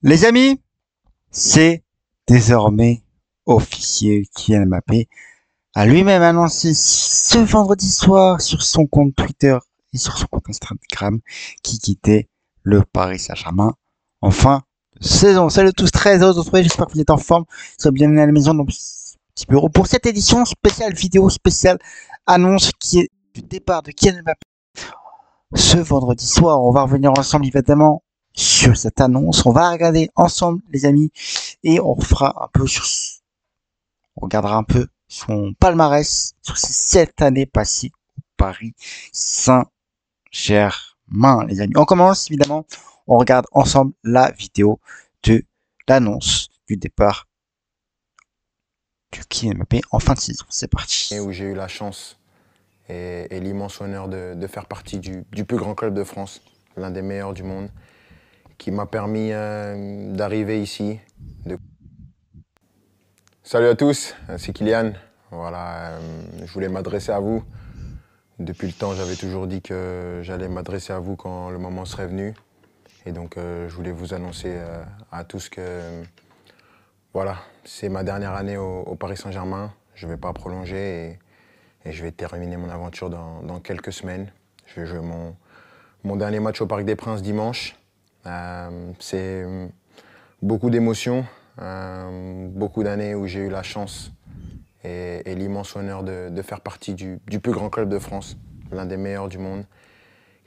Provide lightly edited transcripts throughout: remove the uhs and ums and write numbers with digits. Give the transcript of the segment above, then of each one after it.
Les amis, c'est désormais officiel. Kylian Mbappé a lui-même annoncé ce vendredi soir sur son compte Twitter et sur son compte Instagram qu'il quittait le Paris Saint-Germain en fin de saison. Salut à tous, très heureux de vous retrouver, j'espère que vous êtes en forme. Soyez bienvenus à la maison dans mon petit bureau pour cette édition spéciale vidéo, spéciale annonce qui est du départ de Kylian Mbappé. Ce vendredi soir, on va revenir ensemble évidemment sur cette annonce. On va regarder ensemble, les amis, et on fera un peu on regardera un peu son palmarès sur ces 7 années passées au Paris Saint-Germain, les amis. On commence, évidemment, on regarde ensemble la vidéo de l'annonce du départ de Kylian Mbappé en fin de saison. C'est parti. Où j'ai eu la chance et l'immense honneur de faire partie du plus grand club de France, l'un des meilleurs du monde, qui m'a permis d'arriver ici. Salut à tous, c'est Kylian. Voilà, je voulais m'adresser à vous. Depuis le temps, j'avais toujours dit que j'allais m'adresser à vous quand le moment serait venu. Et donc, je voulais vous annoncer à tous que voilà, c'est ma dernière année au Paris Saint-Germain. Je ne vais pas prolonger et je vais terminer mon aventure dans quelques semaines. Je vais jouer mon dernier match au Parc des Princes dimanche. C'est beaucoup d'émotions, beaucoup d'années où j'ai eu la chance et l'immense honneur de faire partie du plus grand club de France, l'un des meilleurs du monde,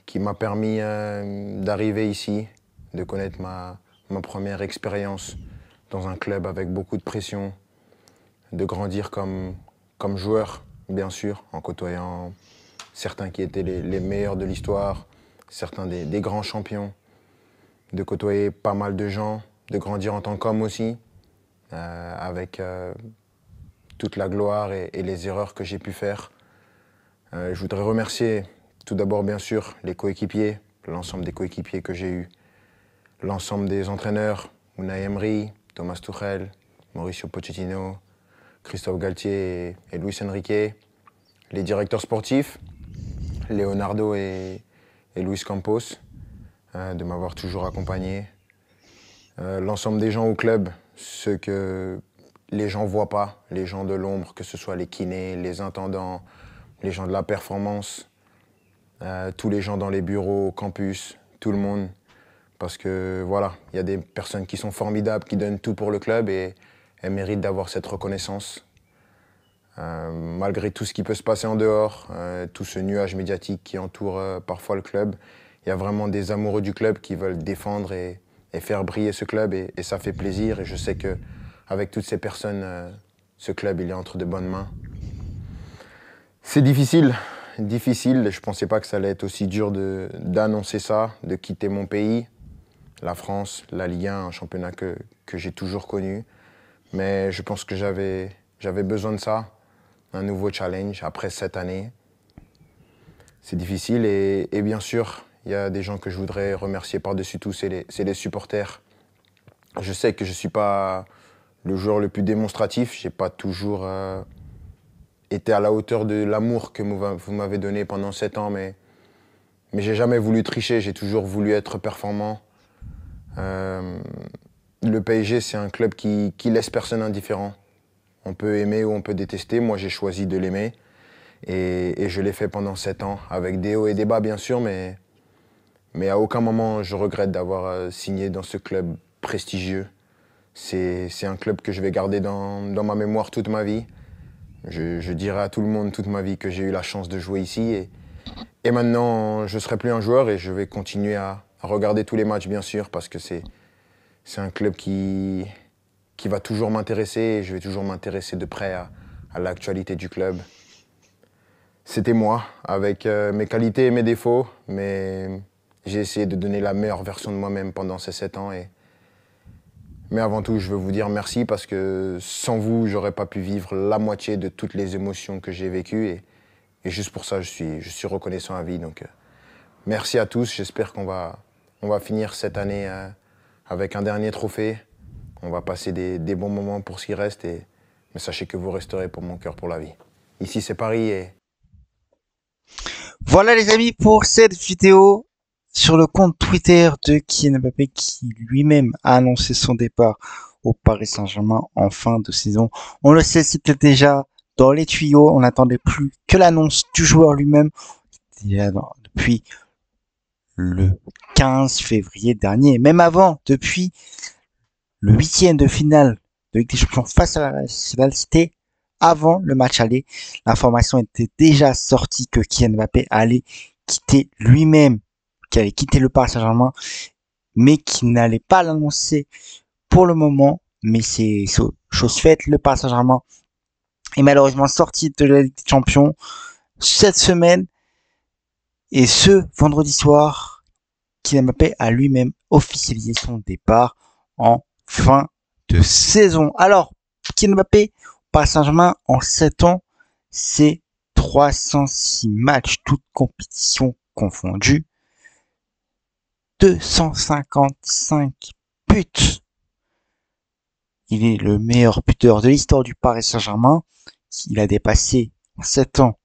qui m'a permis d'arriver ici, de connaître ma première expérience dans un club avec beaucoup de pression, de grandir comme joueur, bien sûr, en côtoyant certains qui étaient les meilleurs de l'histoire, certains des grands champions, de côtoyer pas mal de gens, de grandir en tant qu'homme aussi, avec toute la gloire et les erreurs que j'ai pu faire. Je voudrais remercier tout d'abord, bien sûr, les coéquipiers, l'ensemble des coéquipiers que j'ai eus, l'ensemble des entraîneurs, Unai Emery, Thomas Tuchel, Mauricio Pochettino, Christophe Galtier et Luis Enrique, les directeurs sportifs, Leonardo et Luis Campos, de m'avoir toujours accompagné. L'ensemble des gens au club, ceux que les gens ne voient pas, les gens de l'ombre, que ce soit les kinés, les intendants, les gens de la performance, tous les gens dans les bureaux, au campus, tout le monde. Parce que voilà, il y a des personnes qui sont formidables, qui donnent tout pour le club et elles méritent d'avoir cette reconnaissance. Malgré tout ce qui peut se passer en dehors, tout ce nuage médiatique qui entoure parfois le club, il y a vraiment des amoureux du club qui veulent défendre et faire briller ce club et ça fait plaisir. Et je sais qu'avec toutes ces personnes, ce club il est entre de bonnes mains. C'est difficile. Je ne pensais pas que ça allait être aussi dur d'annoncer ça, de quitter mon pays, la France, la Ligue 1, un championnat que j'ai toujours connu. Mais je pense que j'avais besoin de ça, un nouveau challenge après 7 années. C'est difficile et bien sûr, il y a des gens que je voudrais remercier par-dessus tout, c'est les supporters. Je sais que je ne suis pas le joueur le plus démonstratif, je n'ai pas toujours été à la hauteur de l'amour que vous m'avez donné pendant 7 ans, mais j'ai jamais voulu tricher, j'ai toujours voulu être performant. Le PSG, c'est un club qui laisse personne indifférent. On peut aimer ou on peut détester. Moi, j'ai choisi de l'aimer. Et je l'ai fait pendant 7 ans, avec des hauts et des bas, bien sûr, mais à aucun moment, je regrette d'avoir signé dans ce club prestigieux. C'est un club que je vais garder dans ma mémoire toute ma vie. Je dirai à tout le monde toute ma vie que j'ai eu la chance de jouer ici. Et maintenant, je ne serai plus un joueur et je vais continuer à regarder tous les matchs, bien sûr, parce que c'est un club qui va toujours m'intéresser et je vais toujours m'intéresser de près à l'actualité du club. C'était moi, avec mes qualités et mes défauts, mais j'ai essayé de donner la meilleure version de moi-même pendant ces 7 ans. Mais avant tout, je veux vous dire merci parce que sans vous, j'aurais pas pu vivre la moitié de toutes les émotions que j'ai vécues. Et juste pour ça, je suis reconnaissant à vie. Donc, merci à tous. J'espère qu'on va finir cette année avec un dernier trophée. On va passer des bons moments pour ce qui reste. Mais sachez que vous resterez pour mon cœur pour la vie. Ici, c'est Paris et... Voilà les amis pour cette vidéo sur le compte Twitter de Kylian Mbappé qui lui-même a annoncé son départ au Paris Saint-Germain en fin de saison. On le sait, c'était déjà dans les tuyaux. On n'attendait plus que l'annonce du joueur lui-même depuis le 15 février dernier. Même avant, depuis le huitième de finale de Ligue des Champions face à la Cité, avant le match aller, l'information était déjà sortie que Kylian Mbappé allait quitter lui-même, qui allait quitter le Paris Saint-Germain, mais qui n'allait pas l'annoncer pour le moment. Mais c'est chose faite, le Paris Saint-Germain est malheureusement sorti de la Ligue des Champions cette semaine, et ce vendredi soir, Kylian Mbappé a lui-même officialisé son départ en fin de saison. Alors, Kylian Mbappé, Paris Saint-Germain, en 7 ans, c'est 306 matchs, toutes compétitions confondues, 255 buts. Il est le meilleur buteur de l'histoire du Paris Saint-Germain. Il a dépassé en 7 ans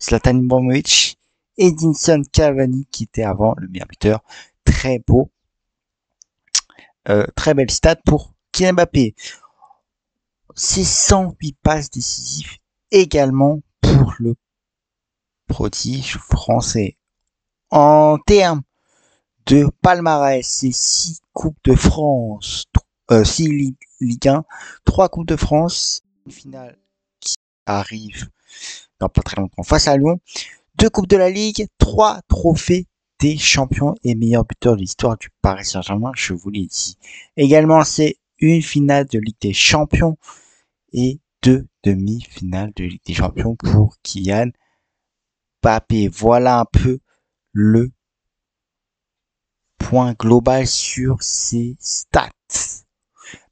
Zlatan Ibrahimovic et Edinson Cavani qui était avant le meilleur buteur. Très beau, très belle stat pour Kylian Mbappé. C'est 108 passes décisives également pour le prodige français. En termes de palmarès, c'est 6 Coupes de France, 6 Ligue 1, 3 Coupes de France, une finale qui arrive dans pas très longtemps face à Lyon, 2 Coupes de la Ligue, 3 trophées des champions et meilleurs buteurs de l'histoire du Paris Saint-Germain, je vous l'ai dit. Également, c'est une finale de Ligue des Champions et 2 demi-finales de Ligue des Champions pour Kylian Mbappé. Voilà un peu le point global sur ses stats.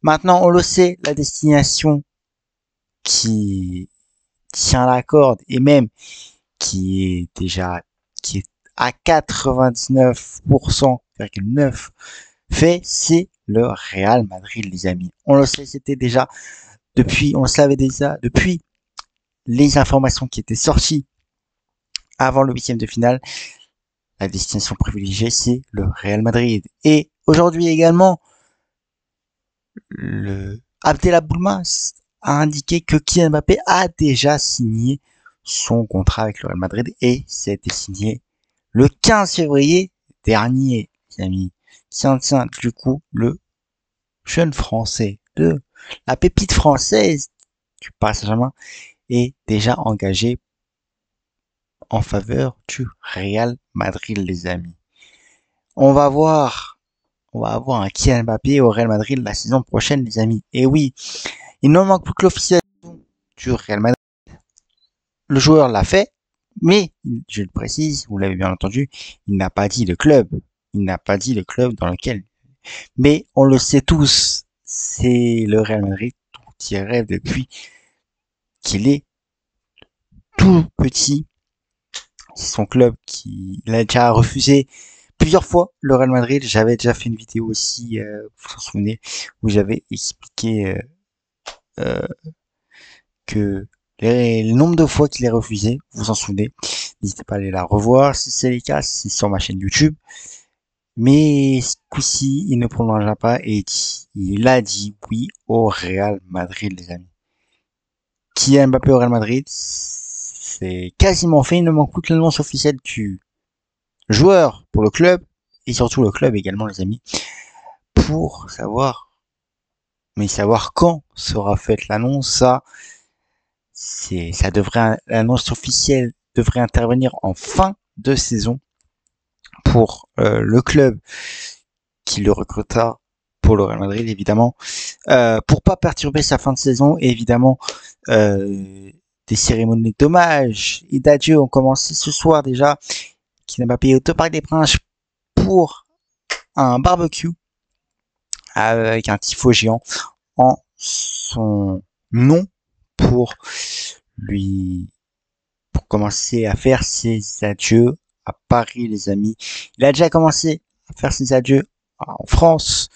Maintenant, on le sait, la destination qui tient la corde et même qui est à 99,9% fait, c'est le Real Madrid, les amis. On le sait, on le savait déjà depuis les informations qui étaient sorties avant le huitième de finale. La destination privilégiée, c'est le Real Madrid. Et aujourd'hui également, le Abdellah Boulmas a indiqué que Kylian Mbappé a déjà signé son contrat avec le Real Madrid et c'était signé le 15 février dernier, les amis. Tiens, du coup, le jeune français de la pépite française du Paris Saint-Germain est déjà engagé en faveur du Real Madrid, les amis. On va avoir un Kylian Mbappé au Real Madrid la saison prochaine, les amis. Et oui, il ne manque plus que l'officialisation du Real Madrid. Le joueur l'a fait, mais, je le précise, vous l'avez bien entendu, il n'a pas dit le club. Il n'a pas dit le club dans lequel. Mais on le sait tous, c'est le Real Madrid dont il rêve depuis qu'il est tout petit. C'est son club qui l'a déjà refusé plusieurs fois, le Real Madrid. J'avais déjà fait une vidéo aussi, vous vous en souvenez, où j'avais expliqué que le nombre de fois qu'il est refusé, vous vous en souvenez. N'hésitez pas à aller la revoir si c'est le cas, c'est sur ma chaîne YouTube. Mais ce coup-ci, il ne prolongera pas et il a dit oui au Real Madrid, les amis. Kylian Mbappé au Real Madrid, c'est quasiment fait. Il ne manque plus que l'annonce officielle du joueur pour le club et surtout le club également, les amis, pour savoir quand sera faite l'annonce. L'annonce officielle devrait intervenir en fin de saison pour le club qui le recrutera pour le Real Madrid, évidemment, pour pas perturber sa fin de saison. Et évidemment, des cérémonies d'hommage et d'adieu ont commencé ce soir déjà. Kylian Mbappé est au Parc des Princes pour un barbecue avec un tifo géant en son nom pour commencer à faire ses adieux à Paris, les amis. Il a déjà commencé à faire ses adieux en France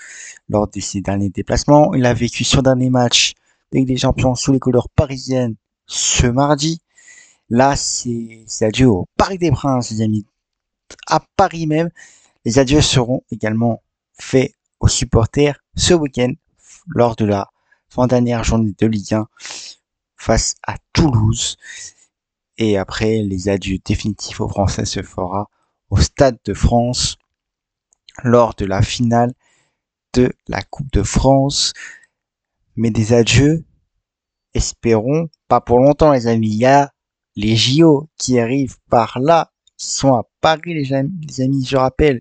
lors de ses derniers déplacements. Il a vécu son dernier match avec des champions sous les couleurs parisiennes ce mardi. Là, c'est adieu au Parc des Princes, les amis. À Paris même, Les adieux seront également faits aux supporters ce week-end lors de la dernière journée de Ligue 1 face à Toulouse. Et après, les adieux définitifs aux Français se fera au Stade de France lors de la finale de la Coupe de France. Mais des adieux, espérons, pas pour longtemps les amis. Il y a les JO qui arrivent par là, qui sont à Paris les amis, je rappelle.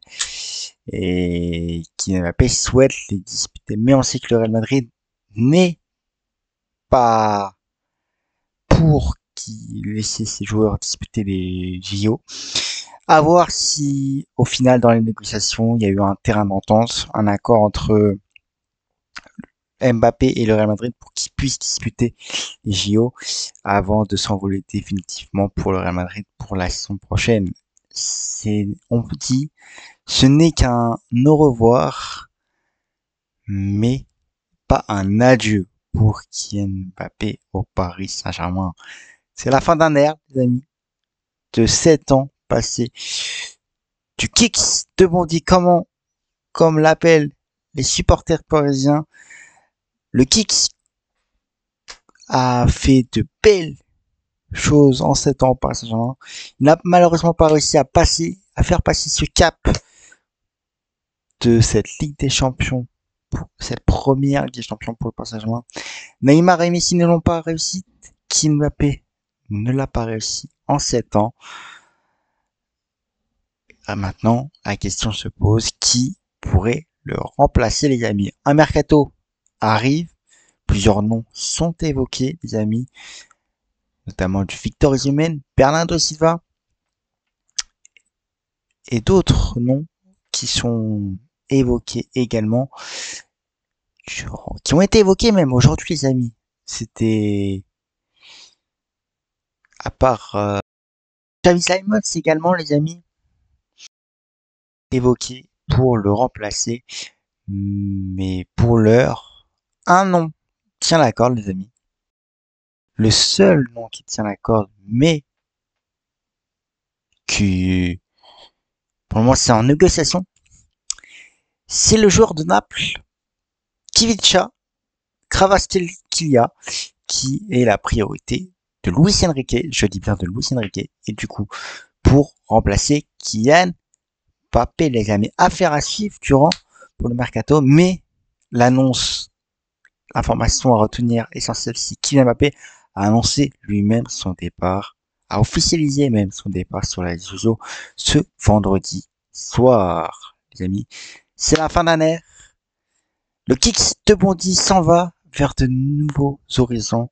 Et Kylian Mbappé souhaite les disputer. Mais on sait que le Real Madrid n'est pas pour qui laisser ses joueurs disputer les JO. À voir si, au final, dans les négociations, il y a eu un terrain d'entente, un accord entre Mbappé et le Real Madrid pour qu'ils puissent disputer les JO avant de s'envoler définitivement pour le Real Madrid pour la saison prochaine. On vous dit, ce n'est qu'un au revoir, mais pas un adieu pour Kylian Mbappé au Paris Saint-Germain. C'est la fin d'un ère, les amis, de 7 ans passés du kicks de Bondy, comme l'appellent les supporters parisiens. Le kicks a fait de belles choses en 7 ans au Paris Saint-Germain. Il n'a malheureusement pas réussi à faire passer ce cap de cette Ligue des Champions, cette première Ligue des Champions pour le Paris Saint-Germain. Neymar et Messi ne l'ont pas réussi. Kylian Mbappé ne l'a pas réussi en 7 ans. Maintenant, la question se pose, qui pourrait le remplacer, les amis? Un mercato arrive, plusieurs noms sont évoqués, les amis, notamment du Victor Osimhen, Bernardo Silva, et d'autres noms qui sont évoqués également, qui ont été évoqués même aujourd'hui, les amis. C'était, à part Xavi Simons également, les amis, évoqué pour le remplacer. Mais pour l'heure, un nom tient la corde, les amis. Le seul nom qui tient la corde, mais qui, pour le moment, c'est en négociation, c'est le joueur de Naples, Kvicha Kvaratskhelia, qui est la priorité de Luis Enrique, je dis bien de Luis Enrique, et du coup, pour remplacer Kylian Mbappé, les amis. Affaire à suivre durant pour le mercato, mais l'information à retenir essentielle, c'est Kylian Mbappé a annoncé lui-même son départ, a officialisé même son départ sur la réseaux ce vendredi soir, les amis. C'est la fin d'un ère. Le Kicks de Bondy s'en va vers de nouveaux horizons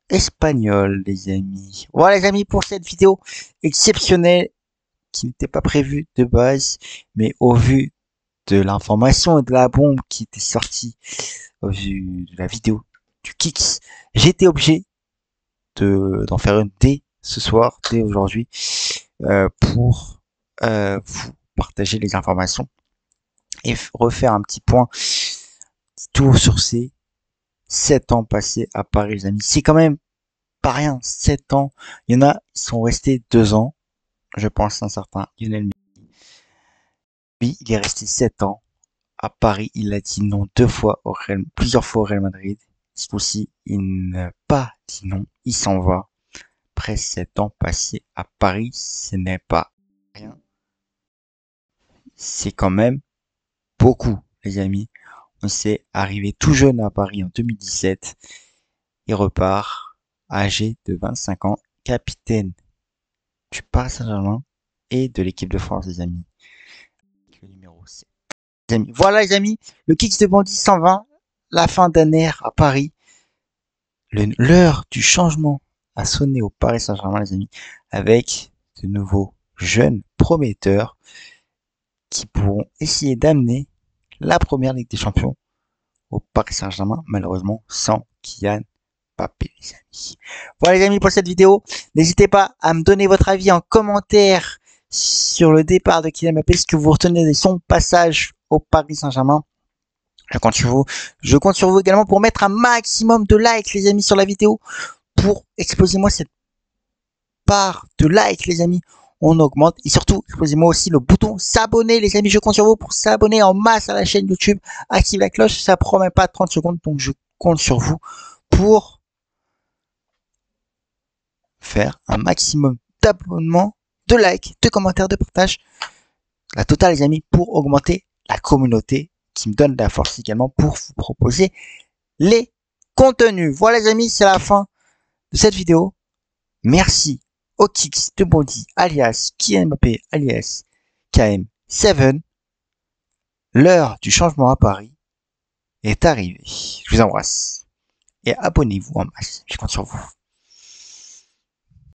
espagnols, les amis. Voilà, les amis, pour cette vidéo exceptionnelle qui n'était pas prévue de base, mais au vu de l'information et de la bombe qui était sortie au vu de la vidéo du Kicks, j'étais obligé d'en faire une dès ce soir, dès aujourd'hui, pour vous partager les informations et refaire un petit point tour sur ces 7 ans passés à Paris, les amis. C'est quand même pas rien, 7 ans. Il y en a, ils sont restés 2 ans. Je pense un certain Lionel Messi. Lui, il est resté 7 ans à Paris. Il a dit non plusieurs fois au Real Madrid. Ce coup-ci, il n'a pas dit non. Il s'en va. Après 7 ans passés à Paris, ce n'est pas rien. C'est quand même beaucoup, les amis. On s'est arrivé tout jeune à Paris en 2017. Il repart, âgé de 25 ans, capitaine du Paris Saint-Germain et de l'équipe de France, les amis. Le numéro 7. Les amis. Voilà, les amis, le Kicks de Bondy 120, la fin d'un ère à Paris. L'heure du changement a sonné au Paris Saint-Germain, les amis, avec de nouveaux jeunes prometteurs qui pourront essayer d'amener la première Ligue des Champions au Paris Saint-Germain, malheureusement sans Kylian Mbappé, les amis. Voilà, les amis, pour cette vidéo. N'hésitez pas à me donner votre avis en commentaire sur le départ de Kylian Mbappé, ce que vous retenez de son passage au Paris Saint-Germain. Je compte sur vous. Je compte sur vous également pour mettre un maximum de likes, les amis, sur la vidéo, pour exploser moi cette part de likes, les amis. on augmente. Et surtout, exposez-moi aussi le bouton s'abonner, les amis. Je compte sur vous pour s'abonner en masse à la chaîne YouTube. Active la cloche, ça promet pas 30 secondes, donc je compte sur vous pour faire un maximum d'abonnements, de likes, de commentaires, de partages. La totale, les amis, pour augmenter la communauté qui me donne de la force également pour vous proposer les contenus. Voilà, les amis, c'est la fin de cette vidéo. Merci au Kix de Bondy, alias Kylian Mbappé, alias KM7. L'heure du changement à Paris est arrivée. Je vous embrasse et abonnez-vous en masse. Je compte sur vous.